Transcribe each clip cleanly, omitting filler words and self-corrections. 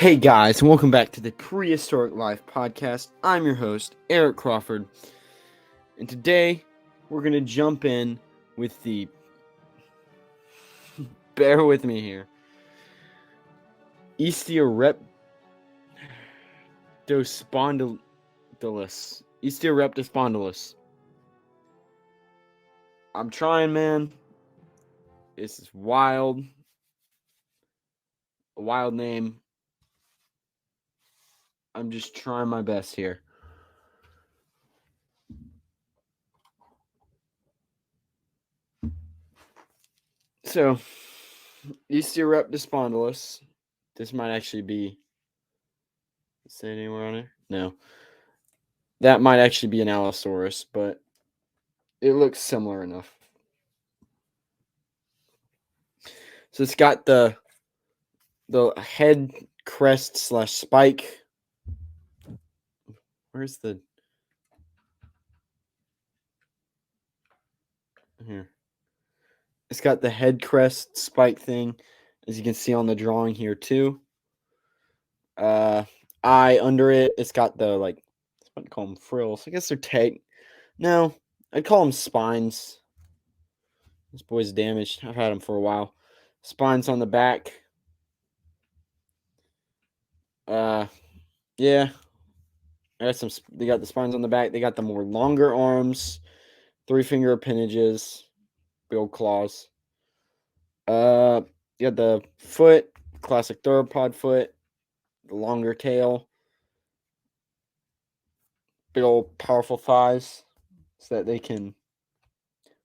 Hey guys, and welcome back to the Prehistoric Life podcast. I'm your host, Eric Crawford, and today we're going to jump in with the, bear with me here, Eustreptospodylus. I'm trying, man. This is wild. A wild name. I'm just trying my best here. So, eustreptospodylus. This might actually be. Is it anywhere on there? No. That might actually be an Allosaurus, but it looks similar enough. So it's got the head crest / spike. Where's the here? It's got the head crest spike thing, as you can see on the drawing here too. Eye under it. It's got the I'd call them frills. I guess they're No, I'd call them spines. This boy's damaged. I've had him for a while. Spines on the back. Yeah. They got the spines on the back. They got the more longer arms, 3-finger appendages, big old claws. You got the foot, classic theropod foot, the longer tail, big old powerful thighs, so that they can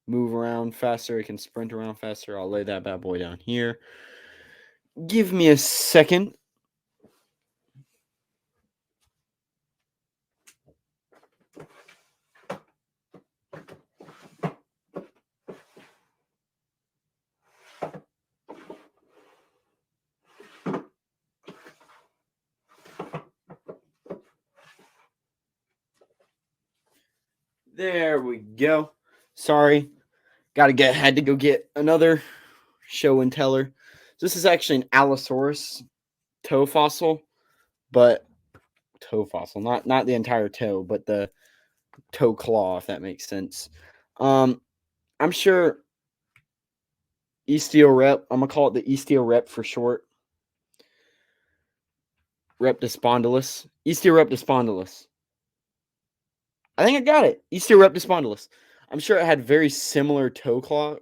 move around faster. It can sprint around faster. I'll lay that bad boy down here. Give me a second. There we go. Sorry. Had to go get another show and teller. This is actually an Allosaurus toe fossil, not the entire toe, but the toe claw, if that makes sense. I'm sure Eustrep, I'm gonna call it the Eustrep for short. Eustreptospodylus. I think I got it. Eustreptospodylus. I'm sure it had very similar toe claw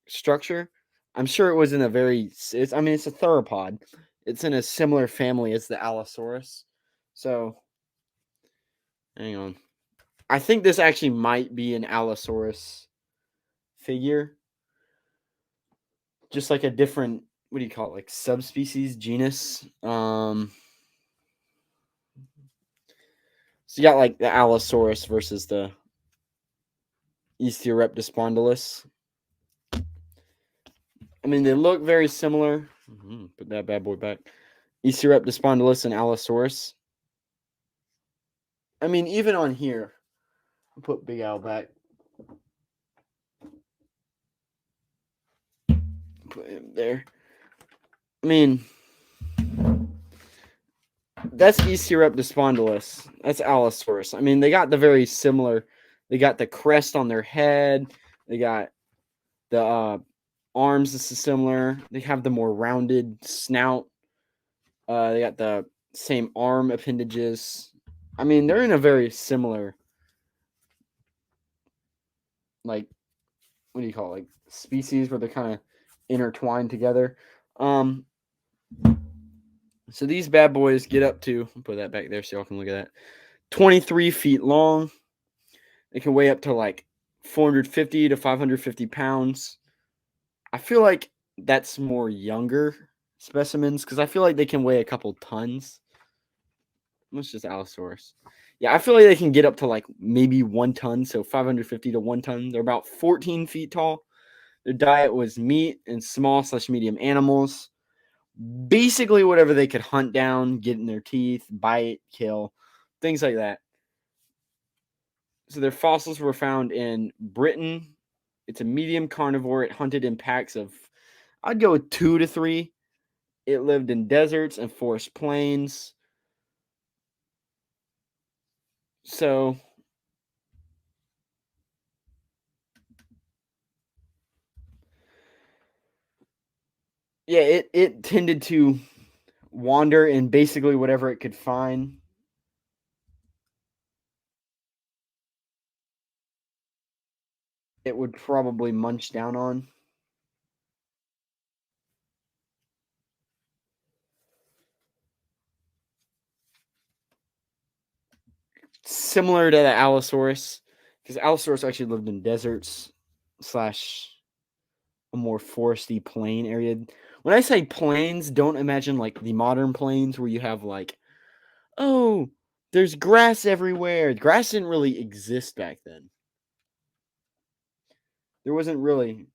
structure. I'm sure it was in a it's a theropod. It's in a similar family as the Allosaurus. So, hang on. I think this actually might be an Allosaurus figure. Just like a different, what do you call it? Subspecies, genus. So you got the Allosaurus versus the Eustreptospodylus. They look very similar. Put that bad boy back. Eustreptospodylus and Allosaurus. Even on here, I'll put Big Al back. Put him there. That's Eustreptospodylus. That's Allosaurus. They got the very similar. They got the crest on their head. They got the arms. This is similar. They have the more rounded snout. They got the same arm appendages. They're in a very similar, what do you call it? Species where they're kind of intertwined together. So these bad boys get up to, I'll put that back there so y'all can look at that, 23 feet long. They can weigh up to 450 to 550 pounds. I feel like that's more younger specimens because I feel like they can weigh a couple tons. That's just Allosaurus. Yeah, I feel like they can get up to maybe 1 ton, so 550 to 1 ton. They're about 14 feet tall. Their diet was meat and small / medium animals. Basically whatever they could hunt down, get in their teeth, bite, kill, things like that. So their fossils were found in Britain. It's a medium carnivore. It hunted in packs of, I'd go with 2 to 3. It lived in deserts and forest plains. So, yeah, it tended to wander in basically whatever it could find. It would probably munch down on. Similar to the Allosaurus, because Allosaurus actually lived in deserts slash a more foresty plain area. When I say plains, don't imagine like the modern plains where you have like, oh, there's grass everywhere. Grass didn't really exist back then. There wasn't really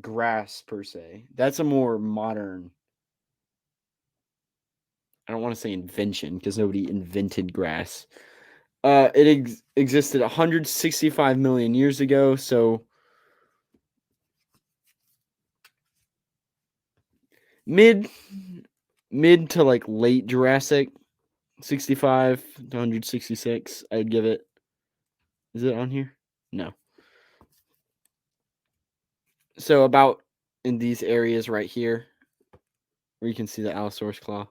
grass per se. That's a more modern. I don't want to say invention because nobody invented grass. It existed 165 million years ago, so mid mid to like late Jurassic, 65 to 166. I'd give it. Is it on here? No. So about in these areas right here, where you can see the Allosaurus claw.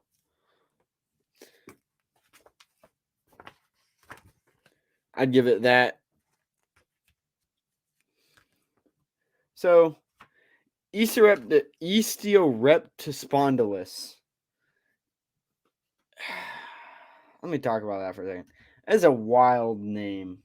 I'd give it that. So eustreptospodylus. Let me talk about that for a second. That's a wild name.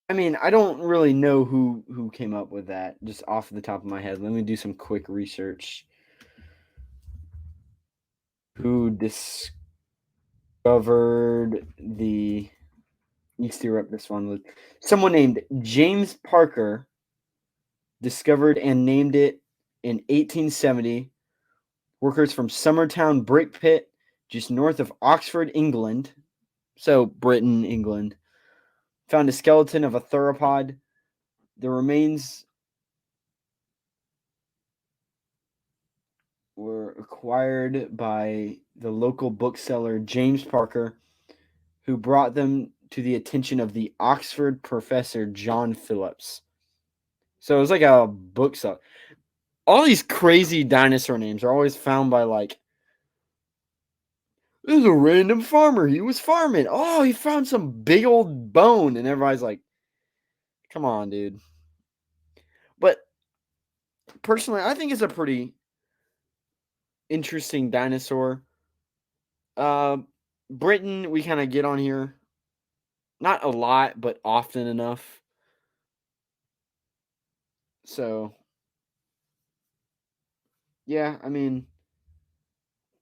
I mean, I don't really know who came up with that, just off the top of my head. Let me do some quick research. Who discovered the Eustreptospodylus one? Someone named James Parker discovered and named it in 1870. Workers from Summertown Brick Pit, just north of Oxford, England, so Britain, England, found a skeleton of a theropod. The remains were acquired by the local bookseller James Parker, who brought them to the attention of the Oxford professor John Phillips. So it was like a bookseller. All these crazy dinosaur names are always found by like, this is a random farmer. He was farming. Oh, he found some big old bone. And everybody's like, come on, dude. But personally, I think it's a pretty interesting dinosaur. Uh, Britain, we kind of get on here. Not a lot, but often enough. So, yeah, I mean,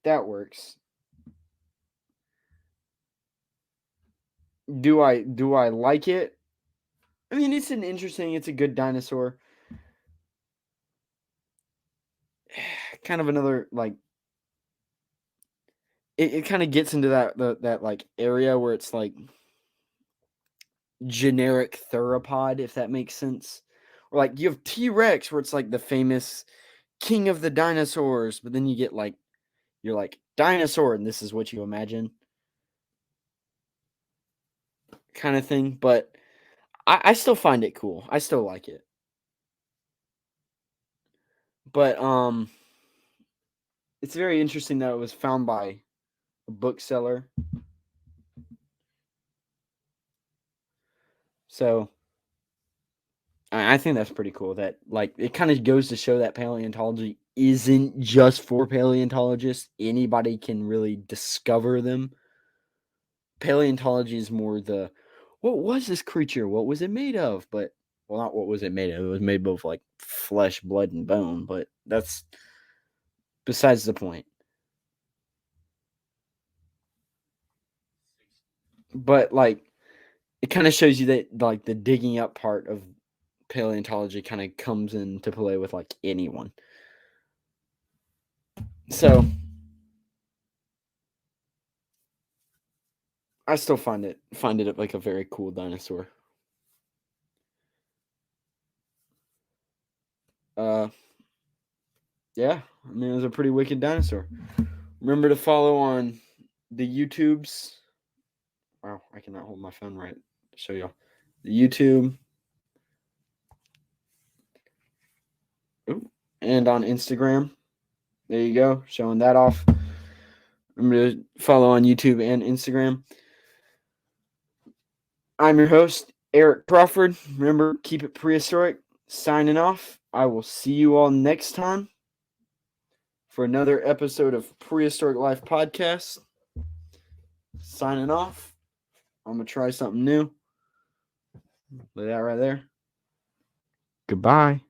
that works. Do I like it? I mean, it's a good dinosaur. Kind of another like it kind of gets into that like area where it's like generic theropod, if that makes sense. Or like you have T-Rex where it's like the famous king of the dinosaurs, but then you get like you're like dinosaur and this is what you imagine kind of thing. But I still find it cool. I still like it. But it's very interesting that it was found by a bookseller. So I think that's pretty cool. That like it kind of goes to show that paleontology isn't just for paleontologists. Anybody can really discover them. Paleontology is more the what was this creature? What was it made of? But well, not what was it made of. It was made of like flesh, blood, and bone. But that's besides the point. But like it kind of shows you that like the digging up part of paleontology kind of comes into play with like anyone. So I still find it like a very cool dinosaur. Yeah, I mean, it was a pretty wicked dinosaur. Remember to follow on the YouTubes. Wow, I cannot hold my phone right to show y'all. The YouTube. Ooh, and on Instagram. There you go, showing that off. Remember to follow on YouTube and Instagram. I'm your host, Eric Crawford. Remember, keep it prehistoric. Signing off. I will see you all next time for another episode of Prehistoric Life Podcast. Signing off. I'm going to try something new. Lay that right there. Goodbye.